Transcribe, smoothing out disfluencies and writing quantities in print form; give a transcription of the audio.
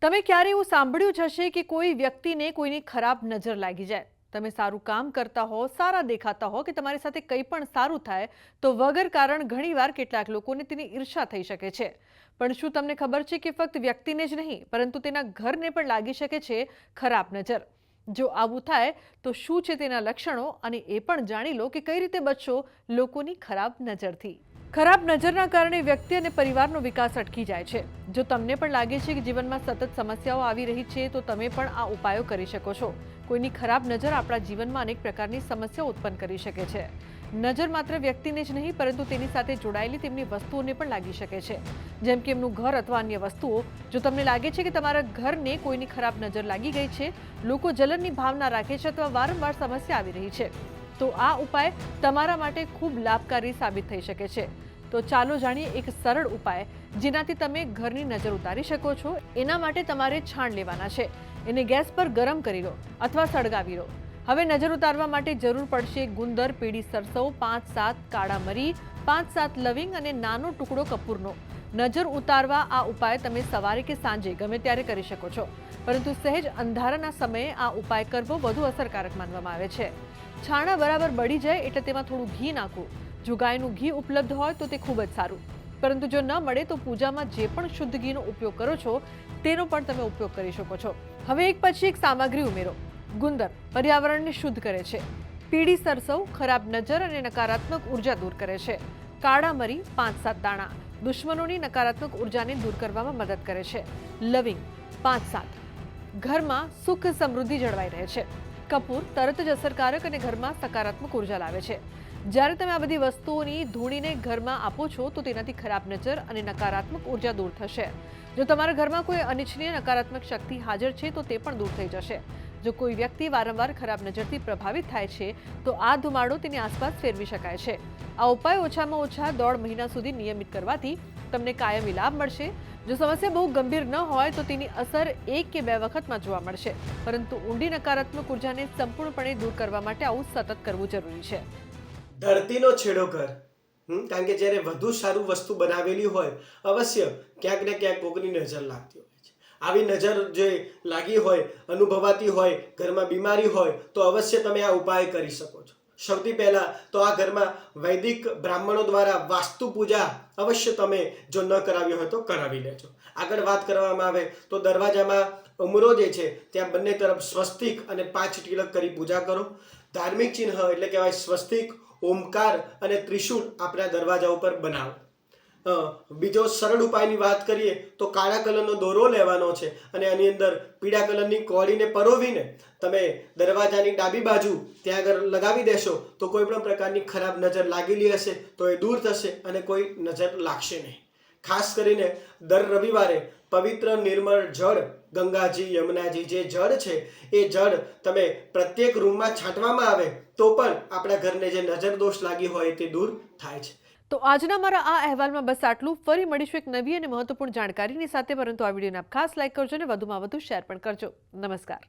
તમે ક્યારે એવું સાંભળ્યું જ હશે કે કોઈ વ્યક્તિને કોઈની ખરાબ નજર લાગી જાય? તમે સારું કામ કરતા હો, સારા દેખાતા હો કે તમારી સાથે કંઈ પણ સારું થાય તો વગર કારણ ઘણીવાર કેટલાક લોકોને તેની ઈર્ષ્યા થઈ શકે છે। પણ શું તમને ખબર છે કે ફક્ત વ્યક્તિને જ નહીં પરંતુ તેના ઘરને પણ લાગી શકે છે ખરાબ નજર? જો આવું થાય તો શું છે તેના લક્ષણો અને એ પણ જાણી લો કે કઈ રીતે બચશો લોકોની ખરાબ નજરથી। ખરાબ નજરના કારણે વ્યક્તિ અને પરિવારનો વિકાસ અટકી જાય છે। જો તમને પણ લાગે છે કે જીવનમાં સતત સમસ્યાઓ આવી રહી છે તો તમે પણ આ ઉપાયો કરી શકો છો। કોઈની ખરાબ નજર આપણા જીવનમાં અનેક પ્રકારની સમસ્યાઓ ઉત્પન્ન કરી શકે છે। નજર માત્ર વ્યક્તિને જ નહીં પરંતુ તેની સાથે જોડાયેલી તેમની વસ્તુઓને પણ લાગી શકે છે, જેમ કે એમનું ઘર અથવા અન્ય વસ્તુઓ। જો તમને લાગે છે કે તમારા ઘરને કોઈની ખરાબ નજર લાગી ગઈ છે, લોકો જલનની ભાવના રાખે છે અથવા વારંવાર સમસ્યા આવી રહી છે, તો આ ઉપાય તમારા માટે ખૂબ લાભકારી સાબિત થઈ શકે છે। તો ચાલો જાણીએ એક સરળ ઉપાય જેનાથી તમે ઘરની નજર ઉતારી શકો છો। એના માટે તમારે છાણ લેવાના છે, એને ગેસ પર ગરમ કરી લો અથવા સળગાવી લો। હવે નજર ઉતારવા માટે જરૂર પડશે ગુંદર, પીળી સરસવ, 5-7 કાળા મરી, 5-7 લવિંગ અને નાનો ટુકડો કપૂરનો। નજર ઉતારવા આ ઉપાય તમે સવારે કે સાંજે ગમે ત્યારે કરી શકો છો, પરંતુ સહેજ અંધારાના સમયે આ ઉપાય કરવો વધુ અસરકારક માનવામાં આવે છે। છાણા બરાબર બળી જાય એટલે તેમાં થોડું ઘી નાખવું। જો ગાયનું ઘી ઉપલબ્ધ હોય તો તે ખૂબ જ સારું, પરંતુ જો ન મળે તો પૂજામાં જે પણ શુદ્ધ ઘીનો ઉપયોગ કરો છો તેનો પણ તમે ઉપયોગ કરી શકો છો। હવે એક પછી એક સામગ્રી ઉમેરો। ગુંદર પર્યાવરણને શુદ્ધ કરે છે। પીળી સરસવ ખરાબ નજર અને નકારાત્મક ઉર્જા દૂર કરે છે। કાળા મરી 5-7 દાણા દુશ્મનોની નકારાત્મક ઉર્જાને દૂર કરવામાં મદદ કરે છે। લવિંગ 5-7 ઘરમાં સુખ સમૃદ્ધિ જળવાઈ રહે છે। કપૂર તરત જ અસરકારક અને ઘરમાં સકારાત્મક ઉર્જા લાવે છે। જ્યારે તમે આ બધી વસ્તુઓની ધૂણીને ઘરમાં આપો છો તો તેનાથી ખરાબ નજર અને નકારાત્મક ઉર્જા દૂર થશે। જો તમારા ઘરમાં કોઈ અનિચ્છનીય નકારાત્મક શક્તિ હાજર છે તો તે પણ દૂર થઈ જશે। જો કોઈ વ્યક્તિ વારંવાર ખરાબ નજરથી પ્રભાવિત થાય છે તો આ ધુમાડો તેની આસપાસ ફેરવી શકાય છે। આ ઉપાય ઓછામાં ઓછા 1.5 મહિના સુધી નિયમિત કરવાથી તમને કાયમી લાભ મળશે। જો સમસ્યા બહુ ગંભીર ન હોય તો તેની અસર 1 કે 2 વખતમાં જોવા મળશે, પરંતુ ઊંડી નકારાત્મક ઉર્જાને સંપૂર્ણપણે દૂર કરવા માટે આવું સતત કરવું જરૂરી છે। ધરતીનો છેડો કર। કારણ કે જ્યારે વધુ સારું વસ્તુ બનાવેલી હોય અવશ્ય ક્યાંક ને ક્યાંક કોકની નજર લાગતી હોય છે। આવી નજર જે લાગી હોય, અનુભવાતી હોય, ઘરમાં બીમારી હોય તો અવશ્ય તમે આ ઉપાય કરી શકો છો। સૌથી પહેલાં તો આ ઘરમાં વૈદિક બ્રાહ્મણો દ્વારા વાસ્તુ પૂજા અવશ્ય તમે જો ન કરાવી હોય તો કરાવી લેજો। આગળ વાત કરવામાં આવે તો દરવાજામાં ઉમરો જે છે ત્યાં બંને તરફ સ્વસ્તિક અને 5 તિલક કરી પૂજા કરો। ધાર્મિક ચિહ્ન એટલે કહેવાય સ્વસ્તિક, ઓમકાર અને ત્રિશૂળ આપણા દરવાજા ઉપર બનાવો। બીજો સરળ ઉપાયની વાત કરીએ તો કાળા કલરનો દોરો લેવાનો છે અને આની અંદર પીળા કલરની કોળીને પરોવીને તમે દરવાજાની ડાબી બાજુ ત્યાં આગળ લગાવી દેશો તો કોઈ પણ પ્રકારની ખરાબ નજર લાગેલી હશે તો એ દૂર થશે અને કોઈ નજર લાગશે નહીં। ખાસ કરીને દર રવિવારે પવિત્ર નિર્મળ જળ, ગંગાજી, યમુનાજી જે જળ છે એ જળ તમે પ્રત્યેક રૂમમાં છાંટવામાં આવે તો પણ આપણા ઘરને જે નજર દોષ લાગી હોય તે દૂર થાય છે। તો આજના મારા આ અહેવાલમાં બસ આટલું। ફરી મળીશું એક નવી અને મહત્વપૂર્ણ જાણકારીની સાથે, પરંતુ આ વિડીયોને આપ ખાસ લાઈક કરજો અને વધુમાં વધુ શેર પણ કરજો। નમસ્કાર।